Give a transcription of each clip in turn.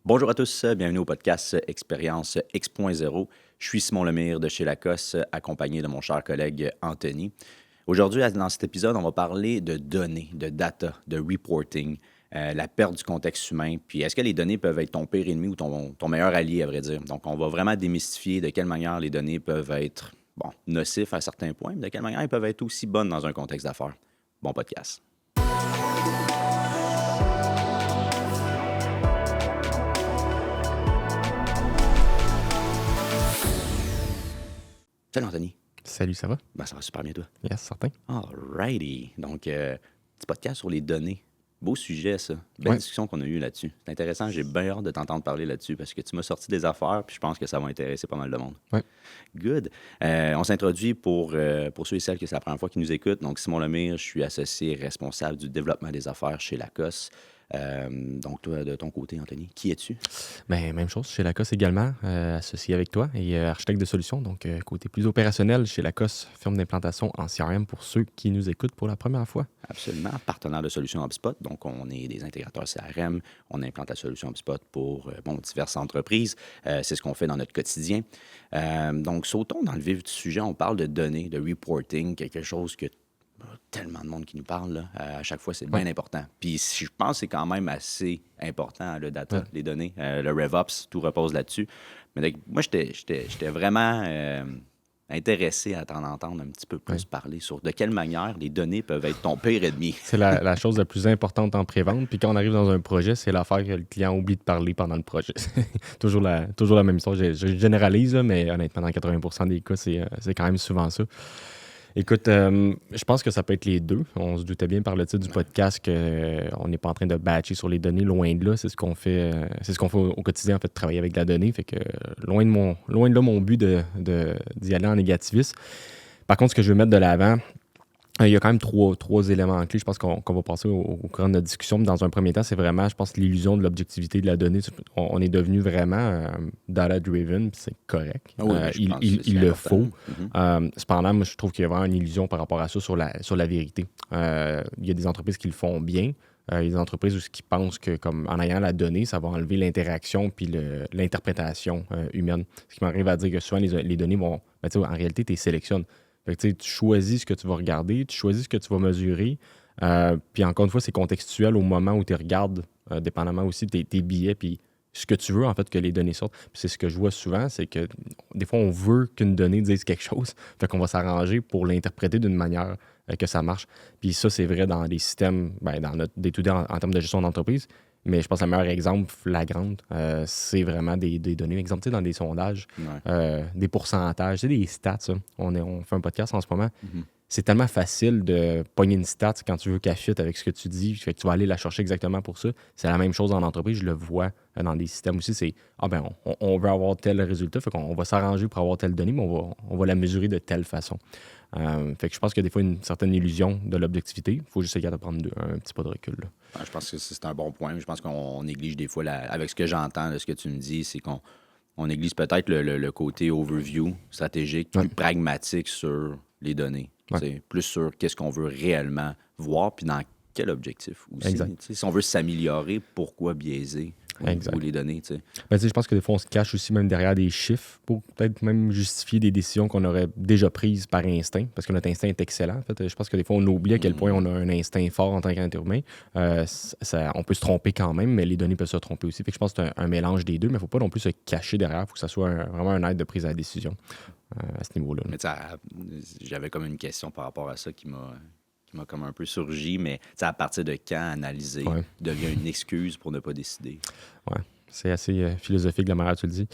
Bonjour à tous, bienvenue au podcast Expérience X.0. Je suis Simon Lemire de chez Lacoste, accompagné de mon cher collègue Anthony. Aujourd'hui, dans cet épisode, on va parler de données, de data, de reporting, la perte du contexte humain, puis est-ce que les données peuvent être ton pire ennemi ou ton meilleur allié, à vrai dire. Donc, on va vraiment démystifier de quelle manière les données peuvent être, nocifs à certains points, mais de quelle manière elles peuvent être aussi bonnes dans un contexte d'affaires. Bon podcast. Salut Anthony. Salut, ça va? Ça va super bien toi. Yes, certain. Alrighty. Donc, petit podcast sur les données. Beau sujet, ça. Belle discussion qu'on a eue là-dessus. C'est intéressant. J'ai bien hâte de t'entendre parler là-dessus parce que tu m'as sorti des affaires puis je pense que ça va intéresser pas mal de monde. Ouais. Good. On s'introduit pour ceux et celles que c'est la première fois qui nous écoutent. Donc, Simon Lemire, je suis associé responsable du développement des affaires chez Lacoste. Donc, toi, de ton côté, Anthony, qui es-tu? Même chose chez Lacoste également, associé avec toi et architecte de solutions. Donc, côté plus opérationnel chez Lacoste, firme d'implantation en CRM pour ceux qui nous écoutent pour la première fois. Absolument. Partenaire de solutions HubSpot. Donc, on est des intégrateurs CRM. On implante la solution HubSpot pour diverses entreprises. C'est ce qu'on fait dans notre quotidien. Donc, sautons dans le vif du sujet. On parle de données, de reporting, quelque chose que tellement de monde qui nous parle. Là. À chaque fois, c'est bien important. Puis, je pense que c'est quand même assez important, le data, les données. Le RevOps, tout repose là-dessus. Mais donc, moi, j'étais vraiment intéressé à t'en entendre un petit peu plus parler sur de quelle manière les données peuvent être ton pire ennemi. C'est la chose la plus importante en pré-vente. Puis quand on arrive dans un projet, c'est l'affaire que le client oublie de parler pendant le projet. toujours la même histoire. Je généralise, là, mais honnêtement, dans 80% des cas, c'est quand même souvent ça. Écoute, je pense que ça peut être les deux. On se doutait bien par le titre du podcast qu'on n'est pas en train de batcher sur les données, loin de là. C'est ce qu'on fait, au quotidien, en fait, de travailler avec la donnée. Fait que loin de là mon but d'y aller en négativiste. Par contre, ce que je veux mettre de l'avant, il y a quand même trois éléments clés. Je pense qu'on va passer au cours de notre discussion. Mais dans un premier temps, c'est vraiment, je pense, l'illusion de l'objectivité de la donnée. On est devenu vraiment data-driven, puis c'est correct. Il le faut. Cependant, moi, je trouve qu'il y a vraiment une illusion par rapport à ça sur la vérité. Il y a des entreprises qui le font bien. Il y a des entreprises qui pensent que, comme en ayant la donnée, ça va enlever l'interaction puis l'interprétation humaine. Ce qui m'arrive à dire que souvent, les données vont... en réalité, tu les sélectionnes. Fait que, tu choisis ce que tu vas regarder, tu choisis ce que tu vas mesurer. Puis encore une fois, c'est contextuel au moment où tu regardes, dépendamment aussi de tes billets, puis ce que tu veux, en fait, que les données sortent. Puis c'est ce que je vois souvent, c'est que des fois, on veut qu'une donnée dise quelque chose. Fait qu'on va s'arranger pour l'interpréter d'une manière que ça marche. Puis ça, c'est vrai dans les systèmes, dans notre day-to-day en termes de gestion d'entreprise. Mais je pense que le meilleur exemple flagrant, c'est vraiment des données. Exemple, dans des sondages, des pourcentages, des stats. Ça. On fait un podcast en ce moment. C'est tellement facile de pogner une stat quand tu veux qu'elle fitte avec ce que tu dis. Fait que tu vas aller la chercher exactement pour ça. C'est la même chose en entreprise. Je le vois dans des systèmes aussi. C'est, on veut avoir tel résultat. Fait qu'on va s'arranger pour avoir telle donnée, mais on va la mesurer de telle façon. Fait que je pense qu'il y a des fois une certaine illusion de l'objectivité. Il faut juste essayer de prendre un petit pas de recul. Là. Je pense que c'est un bon point. Je pense qu'on néglige des fois, avec ce que j'entends de ce que tu me dis, c'est qu'on néglige peut-être le côté overview stratégique, plus pragmatique sur les données. Plus sur qu'est-ce qu'on veut réellement voir, puis dans quel objectif aussi. Si on veut s'améliorer, pourquoi biaiser ou les données? Je pense que des fois, on se cache aussi même derrière des chiffres pour peut-être même justifier des décisions qu'on aurait déjà prises par instinct, parce que notre instinct est excellent. En fait, je pense que des fois, on oublie à quel point on a un instinct fort en tant qu'être humain. On peut se tromper quand même, mais les données peuvent se tromper aussi. Fait que je pense que c'est un mélange des deux, mais il ne faut pas non plus se cacher derrière. Il faut que ça soit vraiment un aide de prise à la décision à ce niveau-là. Mais j'avais comme une question par rapport à ça qui m'a comme un peu surgi, mais à partir de quand analyser devient une excuse pour ne pas décider? Oui, c'est assez philosophique de la manière dont tu le dis.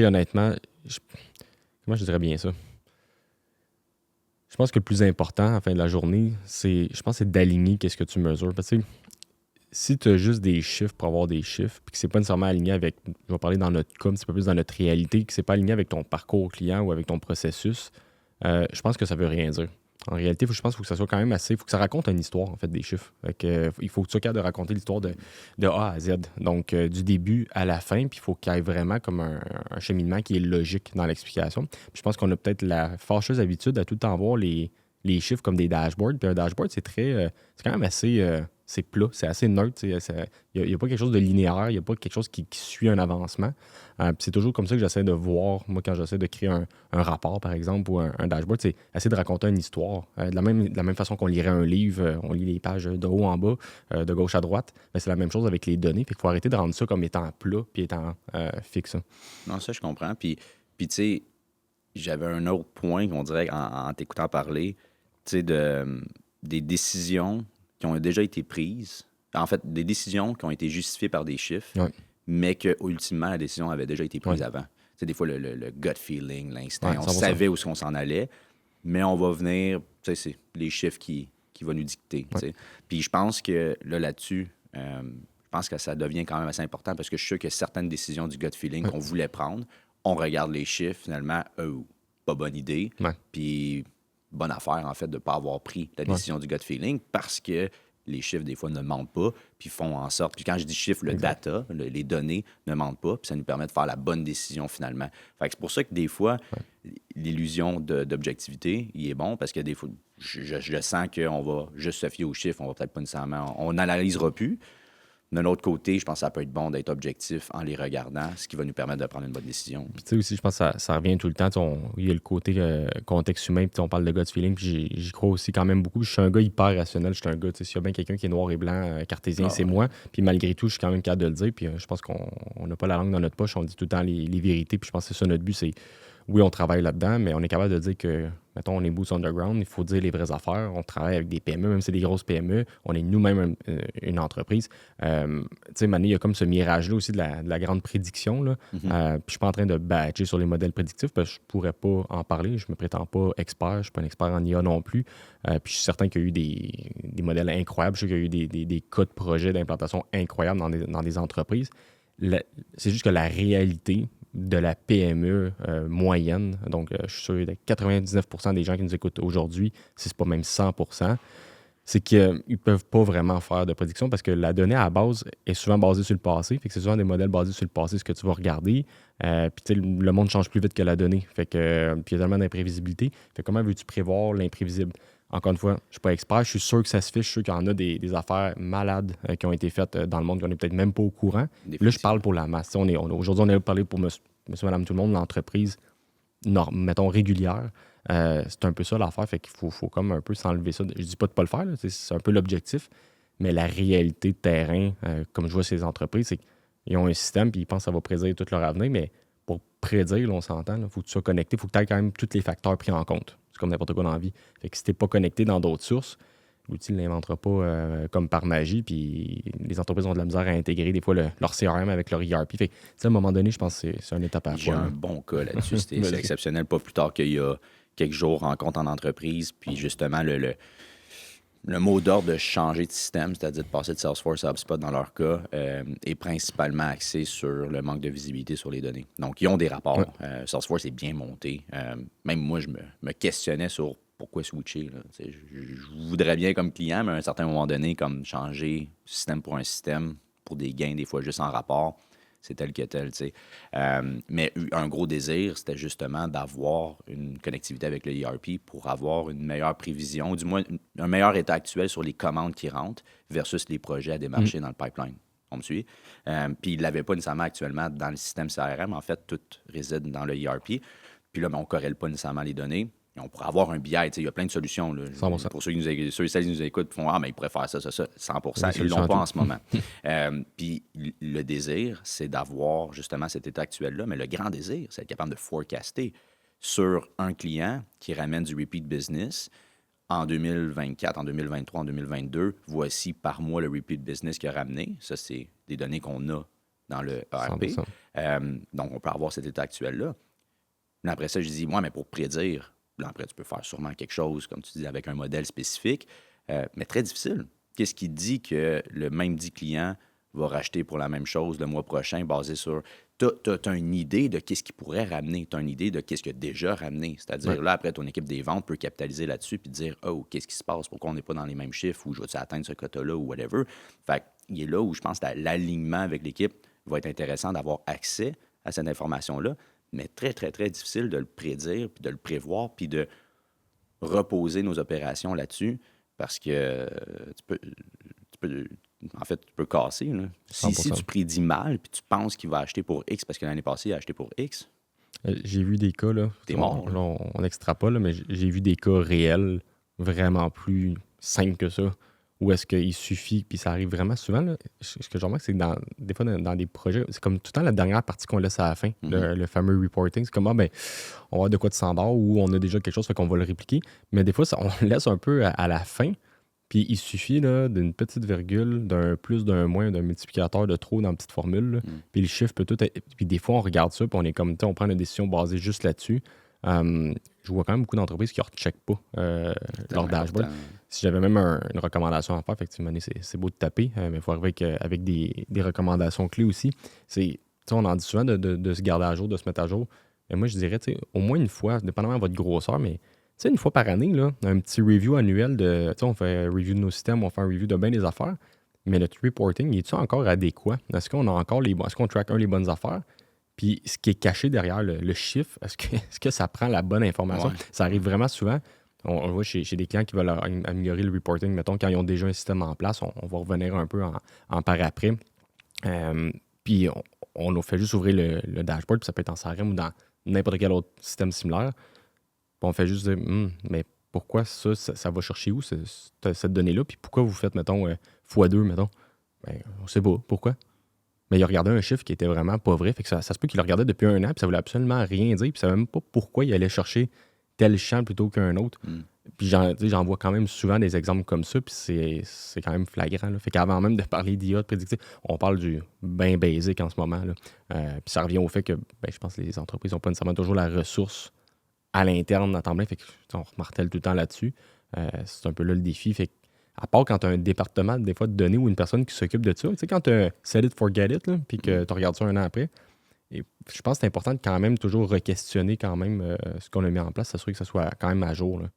Honnêtement, comment je dirais bien ça? Je pense que le plus important à la fin de la journée, c'est d'aligner qu'est-ce que tu mesures. Parce que si tu as juste des chiffres pour avoir des chiffres, puis que c'est pas nécessairement aligné avec, je vais parler dans notre cas, un petit peu plus dans notre réalité, que c'est pas aligné avec ton parcours client ou avec ton processus, je pense que ça veut rien dire. En réalité, je pense qu'il faut que ça soit quand même assez... Il faut que ça raconte une histoire, en fait, des chiffres. Il faut que tu sois capable de raconter l'histoire de A à Z. Donc, du début à la fin, puis il faut qu'il y ait vraiment comme un cheminement qui est logique dans l'explication. Puis je pense qu'on a peut-être la fâcheuse habitude à tout le temps voir les chiffres comme des dashboards. Puis un dashboard, c'est quand même assez c'est plat, c'est assez neutre. Il n'y a pas quelque chose de linéaire, il n'y a pas quelque chose qui suit un avancement. Puis c'est toujours comme ça que j'essaie de voir, moi, quand j'essaie de créer un rapport, par exemple, ou un dashboard, c'est essayer de raconter une histoire. De la même façon qu'on lirait un livre, on lit les pages de haut en bas, de gauche à droite, ben, c'est la même chose avec les données. Fait qu'il faut arrêter de rendre ça comme étant plat puis étant fixe. Non, ça, je comprends. Puis tu sais, j'avais un autre point qu'on dirait en t'écoutant parler, tu sais, des décisions qui ont déjà été prises. En fait, des décisions qui ont été justifiées par des chiffres, Ouais. mais que ultimement la décision avait déjà été prise Ouais. avant. Tu sais, des fois, le gut feeling, l'instinct, Ouais, on 100%. savait où on s'en allait, mais on va venir, tu sais, c'est les chiffres qui vont nous dicter. Tu sais. Puis je pense que là-dessus, je pense que ça devient quand même assez important parce que je suis sûr que certaines décisions du gut feeling qu'on voulait prendre, on regarde les chiffres, finalement, pas bonne idée. Ouais. Puis bonne affaire, en fait, de ne pas avoir pris la décision du gut feeling parce que les chiffres, des fois, ne mentent pas, puis font en sorte... Puis quand je dis chiffres, le data, les données ne mentent pas, puis ça nous permet de faire la bonne décision, finalement. Fait que c'est pour ça que des fois, l'illusion d'objectivité, il est bon, parce que des fois, je sens qu'on va juste se fier aux chiffres, on va peut-être pas nécessairement... On n'analysera plus. D'un autre côté, je pense que ça peut être bon d'être objectif en les regardant, ce qui va nous permettre de prendre une bonne décision. Puis tu sais aussi, je pense que ça revient tout le temps. Il y a le côté contexte humain, puis on parle de gut feeling, puis j'y crois aussi quand même beaucoup. Je suis un gars hyper rationnel, je suis un gars, tu sais, s'il y a bien quelqu'un qui est noir et blanc, cartésien, c'est moi. Puis malgré tout, je suis quand même capable de le dire, puis je pense qu'on n'a pas la langue dans notre poche, on dit tout le temps les vérités, puis je pense que c'est ça notre but, c'est oui, on travaille là-dedans, mais on est capable de dire que, mettons, on est boots underground, il faut dire les vraies affaires. On travaille avec des PME, même si c'est des grosses PME. On est nous-mêmes une entreprise. Tu sais, Mané, il y a comme ce mirage-là aussi de la grande prédiction. Là. Puis je suis pas en train de badger sur les modèles prédictifs parce que je pourrais pas en parler. Je me prétends pas expert. Je suis pas un expert en IA non plus. Puis je suis certain qu'il y a eu des modèles incroyables. Je sais qu'il y a eu des cas de projets d'implantation incroyables dans des entreprises. C'est juste que la réalité de la PME moyenne, donc je suis sûr que 99% des gens qui nous écoutent aujourd'hui, si ce n'est pas même 100%, c'est qu'ils ne peuvent pas vraiment faire de prédiction parce que la donnée à la base est souvent basée sur le passé. Fait que c'est souvent des modèles basés sur le passé, ce que tu vas regarder. Puis le monde change plus vite que la donnée. Fait que puis il y a tellement d'imprévisibilité. Fait que comment veux-tu prévoir l'imprévisible? Encore une fois, je ne suis pas expert, je suis sûr que ça se fait, je suis sûr qu'il y en a des affaires malades qui ont été faites dans le monde qu'on n'est peut-être même pas au courant. Là, je parle pour la masse. Aujourd'hui, on est parlé pour monsieur, madame, tout le monde, l'entreprise, mettons, régulière. C'est un peu ça l'affaire, fait qu'il faut comme un peu s'enlever ça. Je dis pas de pas le faire, là, c'est un peu l'objectif, mais la réalité de terrain, comme je vois ces entreprises, c'est qu'ils ont un système puis ils pensent que ça va prédire tout leur avenir, mais pour prédire, là, on s'entend, il faut que tu sois connecté, il faut que tu aies quand même tous les facteurs pris en compte. C'est comme n'importe quoi dans la vie. Fait que si tu n'es pas connecté dans d'autres sources, l'outil ne l'inventera pas comme par magie, puis les entreprises ont de la misère à intégrer des fois leur CRM avec leur ERP. Fait que, à un moment donné, je pense que c'est une étape à la J'ai fois. un bon cas là-dessus. C'est exceptionnel. Pas plus tard qu'il y a quelques jours, rencontre en entreprise, puis justement, le mot d'ordre de changer de système, c'est-à-dire de passer de Salesforce à HubSpot dans leur cas, est principalement axé sur le manque de visibilité sur les données. Donc, ils ont des rapports. Salesforce est bien monté. Même moi, je me questionnais sur pourquoi switcher. Là. Je voudrais bien comme client, mais à un certain moment donné, comme changer système pour un système, pour des gains, des fois juste en rapport, c'est tel que tel, tu sais. Mais un gros désir, c'était justement d'avoir une connectivité avec le ERP pour avoir une meilleure prévision, ou du moins un meilleur état actuel sur les commandes qui rentrent versus les projets à démarcher dans le pipeline. On me suit? Puis il ne l'avait pas nécessairement actuellement dans le système CRM. En fait, tout réside dans le ERP. Puis là, on ne corrèle pas nécessairement les données. On pourrait avoir un BI, il y a plein de solutions. Là. 100%. Pour ceux et celles qui nous écoutent, font mais ils pourraient faire ça, 100%. Ils ne solutions l'ont à pas tout. en ce moment. Puis le désir, c'est d'avoir justement cet état actuel-là. Mais le grand désir, c'est d'être capable de forecaster sur un client qui ramène du repeat business. En 2024, en 2023, en 2022, voici par mois le repeat business qu'il a ramené. Ça, c'est des données qu'on a dans le ERP. 100%. Donc, on peut avoir cet état actuel-là. Mais après ça, je dis, moi, mais pour prédire, là, après, tu peux faire sûrement quelque chose, comme tu dis, avec un modèle spécifique, mais très difficile. Qu'est-ce qui dit que le même dit client va racheter pour la même chose le mois prochain, basé sur... Tu as une idée de qu'est-ce qu'il pourrait ramener. Tu as une idée de qu'est-ce qu'il a déjà ramené. C'est-à-dire, là, après, ton équipe des ventes peut capitaliser là-dessus puis dire, oh, qu'est-ce qui se passe? Pourquoi on n'est pas dans les mêmes chiffres ou je vais-tu atteindre ce quota-là ou whatever? Fait qu'il est là où je pense que l'alignement avec l'équipe va être intéressant d'avoir accès à cette information-là, mais très, très, très difficile de le prédire, puis de le prévoir, puis de reposer nos opérations là-dessus, parce que tu en fait, tu peux casser. Là. Si 100%. tu prédis mal puis tu penses qu'il va acheter pour X parce que l'année passée, il a acheté pour X, J'ai vu des cas, là, t'es mort. là, on extrapole, là, mais j'ai vu des cas réels vraiment plus simples que ça, où est-ce qu'il suffit, puis ça arrive vraiment souvent, là. Ce que je remarque, c'est que des fois, dans des projets, c'est comme tout le temps la dernière partie qu'on laisse à la fin, le fameux reporting. C'est comme, ben, on va avoir de quoi de standard ou on a déjà quelque chose, fait qu'on va le répliquer. Mais des fois, on le laisse un peu à la fin, puis il suffit là, d'une petite virgule, d'un plus, d'un moins, d'un multiplicateur de trop dans la petite formule, là. Puis le chiffre peut tout être. Puis des fois, on regarde ça, puis on est comme, tu sais, on prend une décision basée juste là-dessus. Je vois quand même beaucoup d'entreprises qui ne recheckent pas leur dashboard. Si j'avais même une recommandation à faire, effectivement, c'est beau de taper, mais il faut arriver avec des recommandations clés aussi. Tu sais, on en dit souvent de se garder à jour, de se mettre à jour. Mais moi, je dirais, tu sais, au moins une fois, dépendamment de votre grosseur, mais tu sais, une fois par année, là, un petit review annuel de. Tu sais, on fait un review de nos systèmes, on fait un review de bien des affaires. Mais notre reporting, est-tu encore adéquat? Est-ce qu'on a encore est-ce qu'on track les bonnes affaires? Puis ce qui est caché derrière le chiffre, est-ce que ça prend la bonne information? Ouais. Ça arrive vraiment souvent. On le voit chez des clients qui veulent améliorer le reporting. Mettons, quand ils ont déjà un système en place, on va revenir un peu en par après. Puis on nous fait juste ouvrir le dashboard, puis ça peut être en CRM ou dans n'importe quel autre système similaire. Puis on fait juste dire, mais pourquoi ça va chercher où cette donnée-là? Puis pourquoi vous faites, mettons, x2, mettons? Ben, on sait pas. Pourquoi? Mais il a regardé un chiffre qui était vraiment pas vrai. Fait que ça se peut qu'il le regardait depuis un an, puis ça voulait absolument rien dire, puis il savait même pas pourquoi il allait chercher tel champ plutôt qu'un autre. Puis j'en vois quand même souvent des exemples comme ça, puis c'est quand même flagrant, là. Fait qu'avant même de parler d'IA, de prédictif, on parle du bien basic en ce moment, là. Puis ça revient au fait que je pense que les entreprises n'ont pas nécessairement toujours la ressource à l'interne en temps plein. Fait qu'on remartèle tout le temps là-dessus. C'est un peu là le défi. Fait que, à part quand tu as un département, des fois, de données ou une personne qui s'occupe de ça, tu sais, quand tu as set it, forget it, là, puis que tu regardes ça un an après, et je pense que c'est important de quand même toujours re-questionner quand même ce qu'on a mis en place, s'assurer que ça soit quand même à jour, là.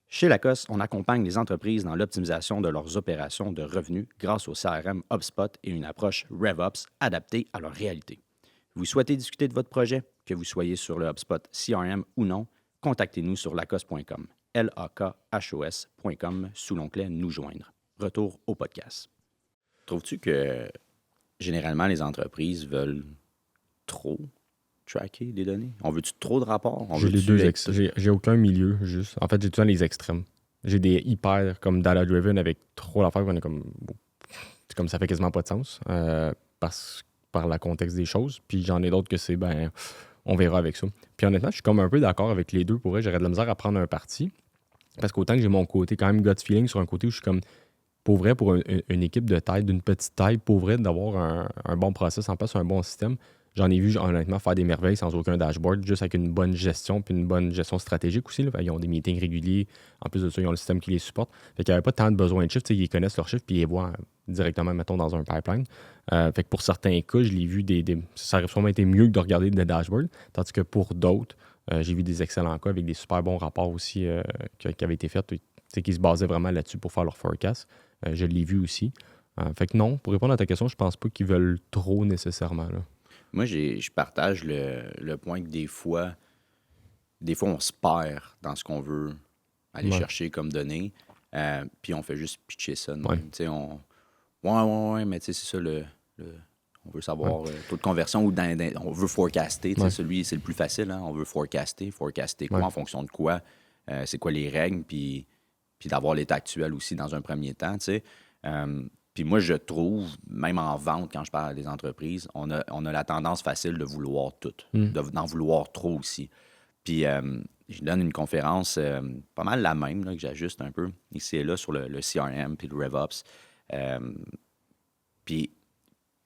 Chez Lacoste, on accompagne les entreprises dans l'optimisation de leurs opérations de revenus grâce au CRM HubSpot et une approche RevOps adaptée à leur réalité. Vous souhaitez discuter de votre projet, que vous soyez sur le HubSpot CRM ou non, contactez-nous sur lacoste.com, lakhos.com, sous l'onglet Nous joindre. Retour au podcast. Trouves-tu que généralement les entreprises veulent trop tracker des données? On veut-tu trop de rapports? J'ai les deux j'ai aucun milieu, juste. En fait, j'ai tout le temps les extrêmes. J'ai des hyper comme data-driven avec trop d'affaires qu'on est comme. C'est comme ça fait quasiment pas de sens par le contexte des choses. Puis j'en ai d'autres que c'est on verra avec ça. Puis honnêtement, je suis comme un peu d'accord avec les deux. Pour vrai, j'aurais de la misère à prendre un parti. Parce qu'autant que j'ai mon côté quand même gut feeling sur un côté où je suis comme pour vrai, pour une équipe de taille, d'une petite taille, pour vrai, d'avoir un bon process en place, un bon système. J'en ai vu honnêtement faire des merveilles sans aucun dashboard, juste avec une bonne gestion puis une bonne gestion stratégique aussi, là. Ils ont des meetings réguliers. En plus de ça, ils ont le système qui les supporte. Fait qu'il n'y avait pas tant de besoin de chiffres. Ils connaissent leurs chiffres puis ils les voient directement, mettons, dans un pipeline. Fait que pour certains cas, je l'ai vu, ça aurait sûrement été mieux que de regarder des dashboards. Tandis que pour d'autres, j'ai vu des excellents cas avec des super bons rapports aussi qui avaient été faits, qui se basaient vraiment là-dessus pour faire leur forecast. Je l'ai vu aussi. Fait que non, pour répondre à ta question, je pense pas qu'ils veulent trop nécessairement, là. Moi, je partage le point que des fois, on se perd dans ce qu'on veut aller chercher comme données, puis on fait juste pitcher ça. Ouais. Tu sais, ouais, mais tu sais, c'est ça, on veut savoir taux de conversion ou on veut forecaster. Tu sais, celui, c'est le plus facile, hein, on veut forecaster. Forecaster quoi, en fonction de quoi, c'est quoi les règles, puis d'avoir l'état actuel aussi dans un premier temps, tu sais. Puis moi, je trouve, même en vente, quand je parle à des entreprises, on a la tendance facile de vouloir tout, d'en vouloir trop aussi. Puis je donne une conférence pas mal la même, là, que j'ajuste un peu ici et là sur le CRM puis le RevOps. Puis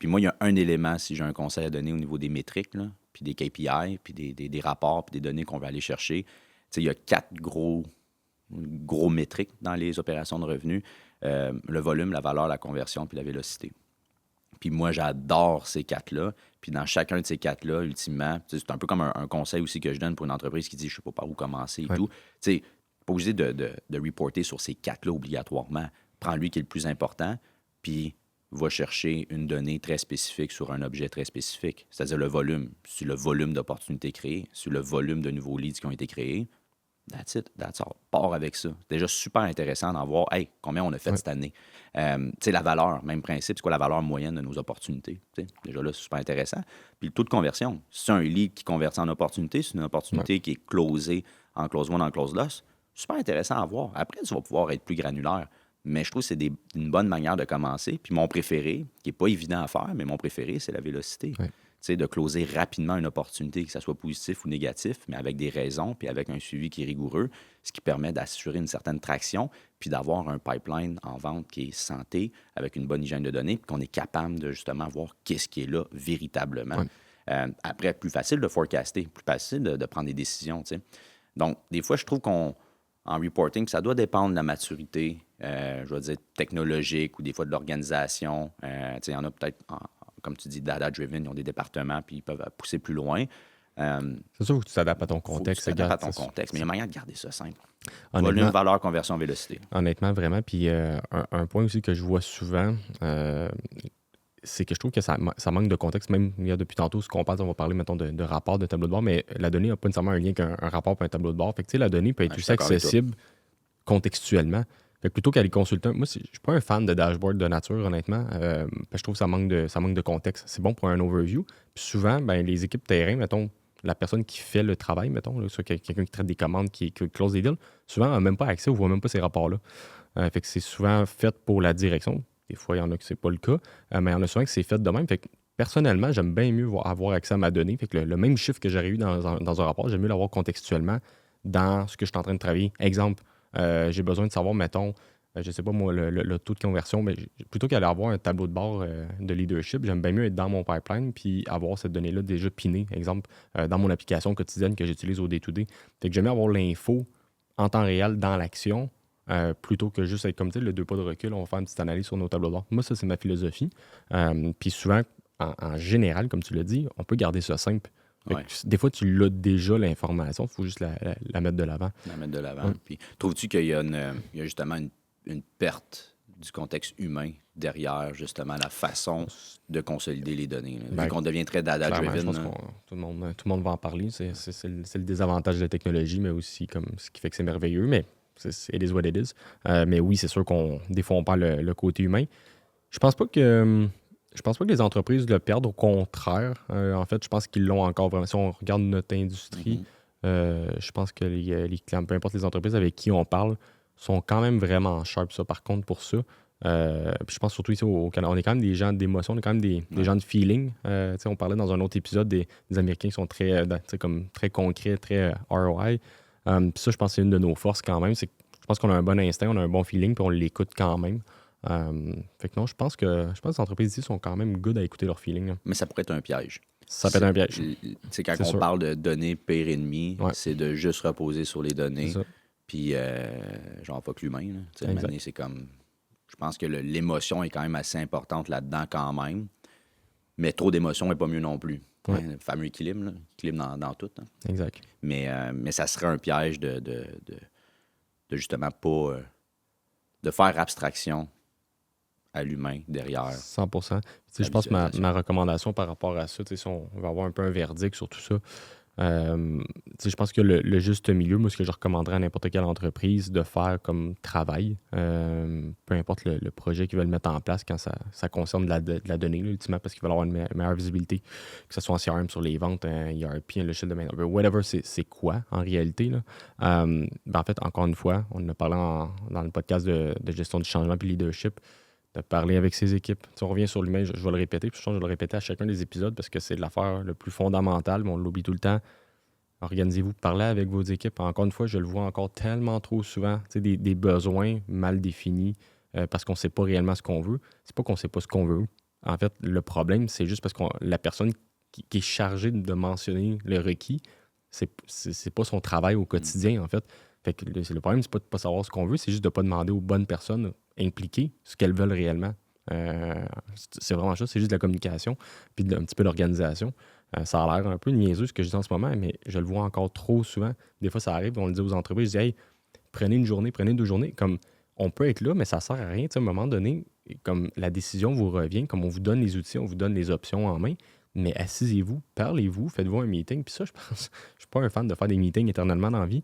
moi, il y a un élément, si j'ai un conseil à donner au niveau des métriques, là, puis des KPI, puis des rapports, puis des données qu'on va aller chercher. Tu sais, il y a 4 gros métriques dans les opérations de revenus. Le volume, la valeur, la conversion, puis la vélocité. Puis moi, j'adore ces 4-là. Puis dans chacun de ces 4-là, ultimement, c'est un peu comme un conseil aussi que je donne pour une entreprise qui dit « je sais pas par où commencer » et tout. Tu sais, pas obligé de reporter sur ces 4-là obligatoirement. Prends lui qui est le plus important, puis va chercher une donnée très spécifique sur un objet très spécifique. C'est-à-dire le volume. Sur le volume d'opportunités créées, sur le volume de nouveaux leads qui ont été créés, That's it, that's all. Part avec ça. C'est déjà super intéressant d'en voir, hey, combien on a fait Ouais. cette année. Tu sais, la valeur, même principe, c'est quoi la valeur moyenne de nos opportunités? Tu sais, déjà là, c'est super intéressant. Puis le taux de conversion, si c'est un lead qui convertit en opportunité, c'est une Ouais. opportunité qui est closée en close one, en close loss, super intéressant à voir. Après, tu vas pouvoir être plus granulaire. Mais je trouve que c'est une bonne manière de commencer. Puis mon préféré, qui n'est pas évident à faire, mais mon préféré, c'est la vélocité. Ouais. Tu sais, de closer rapidement une opportunité, que ça soit positif ou négatif, mais avec des raisons, puis avec un suivi qui est rigoureux, ce qui permet d'assurer une certaine traction, puis d'avoir un pipeline en vente qui est santé, avec une bonne hygiène de données, puis qu'on est capable de justement voir qu'est-ce qui est là véritablement. Ouais. Après, plus facile de forecaster, plus facile de prendre des décisions, tu sais. Donc, des fois, je trouve qu'en reporting, ça doit dépendre de la maturité, je vais dire technologique ou des fois de l'organisation. Tu sais, il y en a peut-être, comme tu dis, data-driven, ils ont des départements puis ils peuvent pousser plus loin. C'est sûr que tu t'adaptes à ton Faut que tu contexte. t'adaptes à Regarde, ton contexte. Mais il y a moyen de garder ça simple. Volume, honnêtement, valeur, conversion, vélocité. honnêtement, vraiment. Puis un point aussi que je vois souvent, c'est que je trouve que ça manque de contexte. Même depuis tantôt, ce qu'on parle, on va parler, mettons, de rapport, de tableau de bord, mais la donnée n'a pas nécessairement un lien qu'un rapport et un tableau de bord. Fait que, tu sais, la donnée peut être Ouais, je aussi suis d'accord avec toi. accessible contextuellement. Fait que plutôt qu'aller consulter, moi, je suis pas un fan de dashboard de nature, honnêtement. Parce que je trouve que ça manque de contexte. C'est bon pour un overview. Puis souvent, ben, les équipes terrain, mettons, la personne qui fait le travail, mettons, là, soit quelqu'un qui traite des commandes, qui close des deals, souvent n'a même pas accès ou voit même pas ces rapports-là. Fait que c'est souvent fait pour la direction. Des fois, il y en a que c'est pas le cas, mais il y en a souvent que c'est fait de même. Fait que personnellement, j'aime bien mieux avoir accès à ma donnée. Fait que le même chiffre que j'aurais eu dans un rapport, j'aime mieux l'avoir contextuellement dans ce que je suis en train de travailler. Exemple, j'ai besoin de savoir, mettons, je sais pas moi, le taux de conversion, mais plutôt qu'aller avoir un tableau de bord de leadership, j'aime bien mieux être dans mon pipeline puis avoir cette donnée-là déjà pinée. Exemple, dans mon application quotidienne que j'utilise au day-to-day. Fait que j'aime bien avoir l'info en temps réel dans l'action plutôt que juste être comme tu sais, le 2 pas de recul, on va faire une petite analyse sur nos tableaux de bord. Moi, ça, c'est ma philosophie. Puis souvent, en général, comme tu l'as dit, on peut garder ça simple. Fait que Ouais, des fois, tu l'as déjà l'information, il faut juste la mettre de l'avant. la mettre de l'avant. Ouais. Puis, trouves-tu qu'il y a, il y a justement une perte du contexte humain derrière justement la façon de consolider les données, là? Vu Ben, qu'on devient très clairement, je data-driven, pense là. que tout le monde va en parler. C'est le désavantage de la technologie, mais aussi comme ce qui fait que c'est merveilleux. Mais it is what it is. Mais oui, c'est sûr des fois, on perd le côté humain. Je pense pas que je pense pas que les entreprises le perdent. Au contraire, en fait, je pense qu'ils l'ont encore vraiment. Si on regarde notre industrie, Mhm. je pense que les clients, peu importe les entreprises avec qui on parle, sont quand même vraiment sharp, ça, par contre, pour ça. Puis je pense surtout ici au Canada, on est quand même des gens d'émotion, on est quand même des Ouais. gens de feeling. Tu sais, on parlait dans un autre épisode des Américains qui sont très, tu sais, comme très concrets, très ROI. Puis ça, je pense que c'est une de nos forces quand même. C'est que je pense qu'on a un bon instinct, on a un bon feeling, puis on l'écoute quand même. Fait que non, je pense que les entreprises ici sont quand même good à écouter leur feeling, là. Mais ça pourrait être un piège. Ça peut être un piège. C'est quand C'est on sûr. parle de données pire ennemi, Ouais, c'est de juste reposer sur les c'est données. ça. Puis, genre, pas que l'humain, là. Tu sais, à un moment Exact. donné, c'est comme. Je pense que l'émotion est quand même assez importante là-dedans, quand même. Mais trop d'émotion n'est pas mieux non plus. Ouais, Hein, le fameux équilibre, là. Équilibre dans tout, hein. exact. Mais ça serait un piège de justement pas. De faire abstraction à l'humain derrière 100%. Tu sais, la je pense que ma visualisation. recommandation par rapport à ça, tu sais, si on va avoir un peu un verdict sur tout ça, tu sais, je pense que le juste milieu, moi, ce que je recommanderais à n'importe quelle entreprise de faire comme travail, peu importe le projet qu'ils veulent mettre en place quand ça concerne de la donnée, là, ultimement, parce qu'ils veulent avoir une meilleure visibilité, que ce soit en CRM sur les ventes, un ERP, un logiciel de main, whatever, c'est quoi en réalité, là. Ben, en fait, encore une fois, on en a parlé dans le podcast de gestion du changement puis leadership, de parler avec ses équipes. Tu sais, on revient sur l'humain, je vais le répéter, puis je pense que je vais le répéter à chacun des épisodes parce que c'est l'affaire le plus fondamentale, mais on l'oublie tout le temps. Organisez-vous, parlez avec vos équipes. Encore une fois, je le vois encore tellement trop souvent, tu sais, des besoins mal définis parce qu'on ne sait pas réellement ce qu'on veut. C'est pas qu'on ne sait pas ce qu'on veut. En fait, le problème, c'est juste parce que la personne qui est chargée de mentionner le requis, c'est pas son travail au Mm. quotidien, en fait. Fait que le problème, c'est pas de ne pas savoir ce qu'on veut, c'est juste de ne pas demander aux bonnes personnes impliquées ce qu'elles veulent réellement. C'est vraiment ça, c'est juste de la communication, puis un petit peu d'organisation. Ça a l'air un peu niaiseux ce que je dis en ce moment, mais je le vois encore trop souvent. Des fois, ça arrive, on le dit aux entreprises, je dis, hey, prenez une journée, prenez 2 journées. Comme on peut être là, mais ça sert à rien. Tu sais, à un moment donné, comme la décision vous revient, comme on vous donne les outils, on vous donne les options en main, mais assisez-vous, parlez-vous, faites-vous un meeting. Puis ça, je pense, je suis pas un fan de faire des meetings éternellement dans la vie,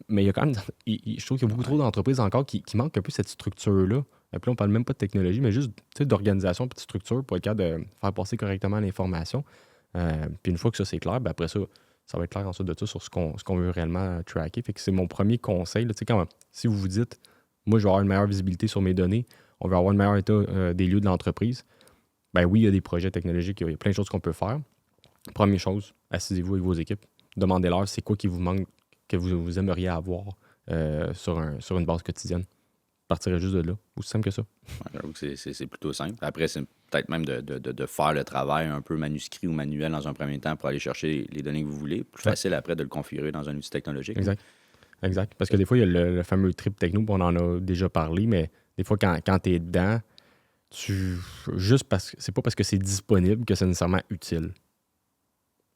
Mais il y a quand même, je trouve qu'il y a beaucoup trop Ouais. d'entreprises encore qui manquent un peu cette structure-là. Et puis là, on parle même pas de technologie, mais juste tu sais, d'organisation et de structure pour être capable de faire passer correctement l'information. Puis une fois que ça, c'est clair, ben après ça, ça va être clair ensuite de ça sur ce qu'on veut réellement tracker. Fait que c'est mon premier conseil. Là, tu sais, si vous vous dites, moi, je vais avoir une meilleure visibilité sur mes données, on va avoir un meilleur état des lieux de l'entreprise, ben oui, il y a des projets technologiques, il y a plein de choses qu'on peut faire. Première chose, assisez-vous avec vos équipes. Demandez-leur c'est quoi qui vous manque, que vous aimeriez avoir sur une base quotidienne. Partirez juste de là. Aussi simple que ça. Ouais, j'avoue que c'est plutôt simple. Après, c'est peut-être même de faire le travail un peu manuscrit ou manuel dans un premier temps pour aller chercher les données que vous voulez. Plus Ouais. facile après de le configurer dans un outil technologique. Exact. Exact. Parce que des fois, il y a le fameux trip techno, on en a déjà parlé, mais des fois, quand tu es dedans, juste parce que c'est pas parce que c'est disponible que c'est nécessairement utile.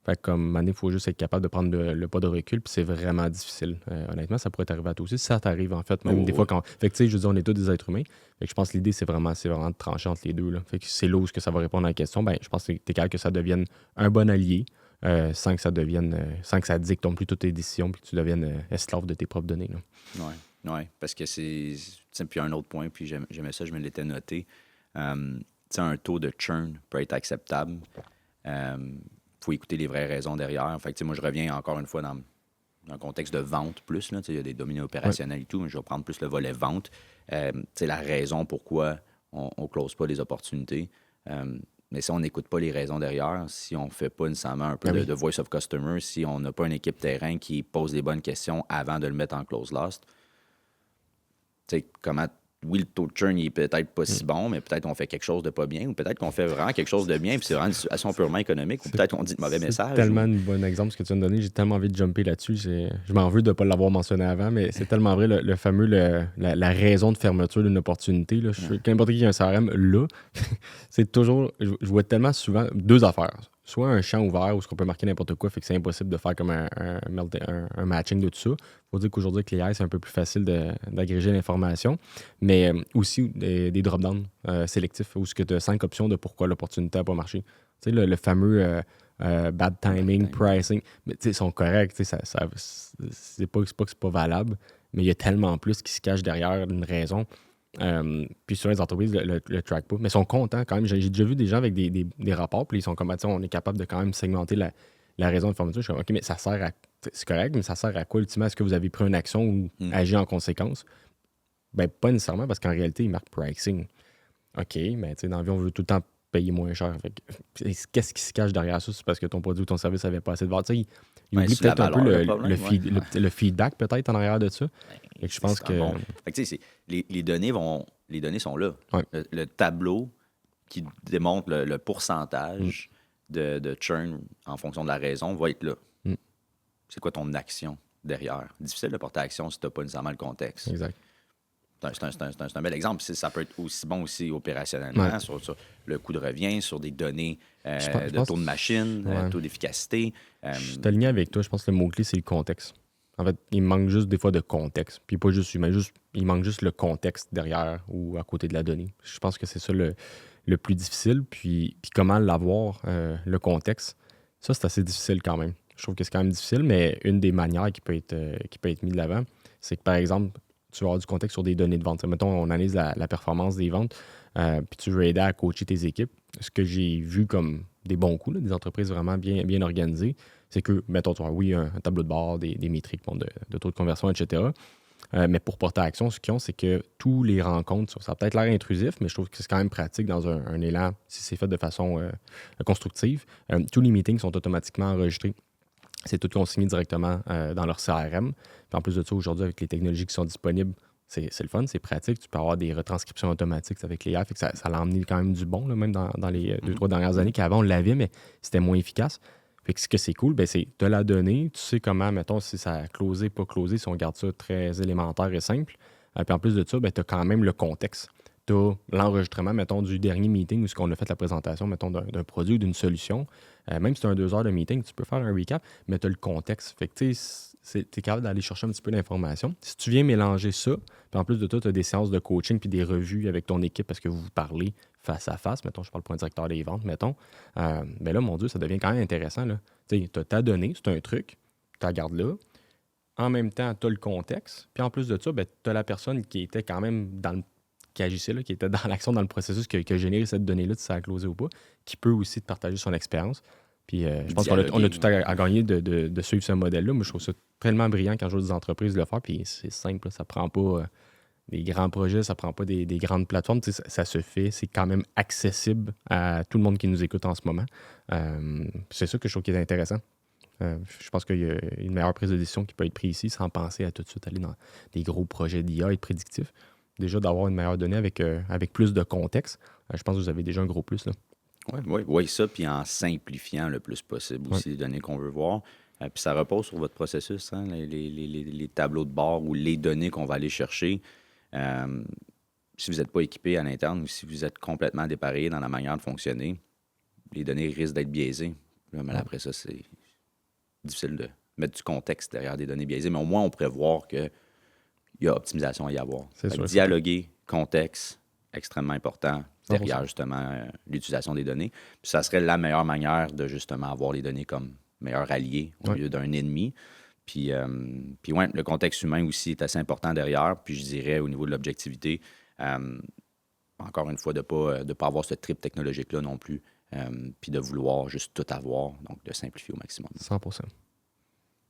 Fait que comme il faut juste être capable de prendre le pas de recul, puis c'est vraiment difficile. Honnêtement, ça pourrait t'arriver à toi aussi. Si ça t'arrive, en fait, même Oh, des fois oui. quand. Fait que tu sais, je veux dire, on est tous des êtres humains. Fait que je pense que l'idée, c'est vraiment de trancher entre les deux. Là. Fait que c'est là où est-ce que ça va répondre à la question. Ben, je pense que t'es capable que ça devienne un bon allié, sans que ça devienne. Sans que ça dicte non plus toutes tes décisions, puis que tu deviennes esclave de tes propres données. Là. Oui, ouais, parce que c'est. Tiens, puis un autre point, puis j'aimais ça, je me l'étais noté. Tu sais, un taux de churn peut être acceptable. Faut écouter les vraies raisons derrière. Fait que, tu sais, moi, je reviens encore une fois dans un contexte de vente plus. Là, tu sais, il y a des dominés Ouais. opérationnels et tout, mais je vais prendre plus le volet vente. Tu sais, la raison pourquoi on ne close pas les opportunités. Mais si on n'écoute pas les raisons derrière, si on ne fait pas nécessairement un peu Ah oui. de voice of customer, si on n'a pas une équipe terrain qui pose les bonnes questions avant de le mettre en close lost, tu sais, comment. Oui, le taux de churn il est peut-être pas si bon, mais peut-être qu'on fait quelque chose de pas bien, ou peut-être qu'on fait vraiment quelque chose de bien, puis c'est vraiment une situation purement économique, ou C'est peut-être qu'on dit de mauvais c'est messages. tellement Ou... un bon exemple ce que tu viens de donner. J'ai tellement envie de jumper là-dessus. Je m'en veux de ne pas l'avoir mentionné avant, mais c'est tellement vrai, le fameux, la raison de fermeture d'une opportunité. Là. N'importe qui a un CRM, là, c'est toujours. Je vois tellement souvent deux affaires. Soit un champ ouvert où on peut marquer n'importe quoi, fait que c'est impossible de faire comme un matching de tout ça. Il faut dire qu'aujourd'hui, avec les AI, c'est un peu plus facile d'agréger l'information. Mais aussi des drop-downs sélectifs où tu as 5 options de pourquoi l'opportunité n'a pas marché. Tu sais, le fameux bad timing, pricing, mais tu sais, ils sont corrects. Tu sais, c'est pas que c'est pas valable, mais il y a tellement plus qui se cache derrière une raison. Puis souvent, les entreprises le track pas. Mais ils sont contents quand même. J'ai déjà vu des gens avec des rapports, puis ils sont comme, ah, on est capable de quand même segmenter la raison de fermeture. Je suis comme, OK, mais ça sert à. C'est correct, mais ça sert à quoi, ultimement? Est-ce que vous avez pris une action ou agi en conséquence? Ben, pas nécessairement, parce qu'en réalité, ils marquent pricing. OK, mais tu sais, dans la vie, on veut tout le temps payer moins cher. Fait que, qu'est-ce qui se cache derrière ça? C'est parce que ton produit ou ton service n'avait pas assez de valeur. Tu sais, il Ben, oublie c'est la peut-être un peu valeur, le le, problème. le, Ouais. feed- le feedback, peut-être, en arrière de ça. Fait que je pense C'est que. bon. Fait que, tu sais, les données les données sont là. Ouais. Le tableau qui démontre le pourcentage de churn en fonction de la raison va être là. Mm. C'est quoi ton action derrière? Difficile de porter action si tu n'as pas nécessairement le contexte. Exact. C'est un bel exemple. Ça peut être aussi bon aussi opérationnellement, Ouais. sur le coût de revient, sur des données Je de pense taux de machine, ouais. taux d'efficacité. Je suis aligné avec toi. Je pense que le mot-clé, c'est le contexte. En fait, il manque juste des fois de contexte. Puis pas juste humain, il manque juste le contexte derrière ou à côté de la donnée. Je pense que c'est ça le plus difficile. Puis comment l'avoir, le contexte, ça, c'est assez difficile quand même. Je trouve que c'est quand même difficile, mais une des manières qui peut être mise de l'avant, c'est que, par exemple, tu vas avoir du contexte sur des données de vente. Mettons, on analyse la performance des ventes, puis tu veux aider à coacher tes équipes. Ce que j'ai vu comme des bons coups, là, des entreprises vraiment bien organisées, c'est que, mettons, tu as, oui, un tableau de bord, des métriques de taux de conversion, etc. Mais pour porter à action, ce qu'ils ont, c'est que tous les rencontres, ça a peut-être l'air intrusif, mais je trouve que c'est quand même pratique dans un élan, si c'est fait de façon constructive. Tous les meetings sont automatiquement enregistrés. C'est tout consigné directement dans leur CRM. Puis en plus de ça, aujourd'hui, avec les technologies qui sont disponibles, c'est le fun, c'est pratique. Tu peux avoir des retranscriptions automatiques avec les AI. Fait que ça l'a emmené quand même du bon, là, même dans les 2-3 dernières années, qu'avant, on l'avait, mais c'était moins efficace. Fait que ce que c'est cool, ben, c'est de la donnée. Tu sais comment, mettons, si ça a closé, pas closé, si on garde ça très élémentaire et simple. Puis en plus de ça, ben, tu as quand même le contexte. Tu as l'enregistrement, mettons, du dernier meeting où on a fait la présentation, mettons, d'un produit ou d'une solution. Même si tu as un 2 heures de meeting, tu peux faire un recap, mais tu as le contexte. Fait que tu es capable d'aller chercher un petit peu d'informations. Si tu viens mélanger ça, puis en plus de ça, tu as des séances de coaching puis des revues avec ton équipe parce que vous vous parlez face à face. Mettons, je parle pour un directeur des ventes, mettons. Mais là, mon Dieu, ça devient quand même intéressant. Tu as ta donnée, c'est un truc, tu la gardes là. En même temps, tu as le contexte. Puis en plus de ça, ben, tu as la personne qui était quand même qui agissait, là, qui était dans l'action, dans le processus, qui a généré cette donnée-là, si ça a closé ou pas, qui peut aussi te partager son expérience. Puis je pense qu'on a Dialoguer, tout à gagner de suivre ce modèle-là. Moi, je trouve ça tellement brillant quand je vois des entreprises le faire. Puis c'est simple, là, ça prend pas des grands projets, ça prend pas des grandes plateformes. Tu sais, ça se fait, c'est quand même accessible à tout le monde qui nous écoute en ce moment. C'est ça que je trouve qui est intéressant. Je pense qu'il y a une meilleure prise de décision qui peut être prise ici sans penser à tout de suite aller dans des gros projets d'IA et de prédictif. Déjà, d'avoir une meilleure donnée avec plus de contexte, je pense que vous avez déjà un gros plus, là. Oui, ça, puis en simplifiant le plus possible Ouais. aussi les données qu'on veut voir. Puis ça repose sur votre processus, hein, les tableaux de bord ou les données qu'on va aller chercher. Euh, Si vous n'êtes pas équipé à l'interne ou si vous êtes complètement dépareillé dans la manière de fonctionner, les données risquent d'être biaisées. Là, mais Ouais. après ça, c'est difficile de mettre du contexte derrière des données biaisées, mais au moins, on pourrait voir qu'il y a optimisation à y avoir. C'est Fait que sûr. dialoguer, contexte, extrêmement important 100%. derrière justement l'utilisation des données. Puis ça serait la meilleure manière de justement avoir les données comme meilleur allié au Ouais. lieu d'un ennemi. Puis ouais, le contexte humain aussi est assez important derrière. Puis je dirais au niveau de l'objectivité, encore une fois, de ne pas avoir ce trip technologique-là non plus, puis de vouloir juste tout avoir, donc de simplifier au maximum. 100%.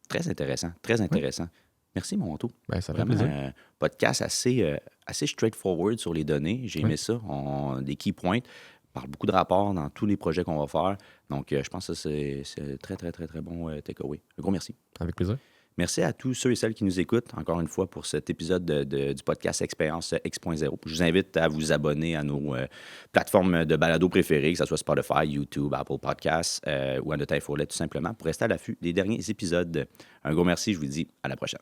Très intéressant, très intéressant. Merci, mon Monto. Ben, ça fait Vraiment, plaisir. podcast assez straightforward sur les données. J'ai aimé Ouais. ça. Des key points. On parle beaucoup de rapports dans tous les projets qu'on va faire. Donc, je pense que c'est très, très, très, très bon takeaway. Un gros merci. Avec plaisir. Merci à tous ceux et celles qui nous écoutent, encore une fois, pour cet épisode du podcast Expérience X.0. Je vous invite à vous abonner à nos plateformes de balado préférées, que ce soit Spotify, YouTube, Apple Podcasts ou à notre infolette, tout simplement, pour rester à l'affût des derniers épisodes. Un gros merci, je vous dis à la prochaine.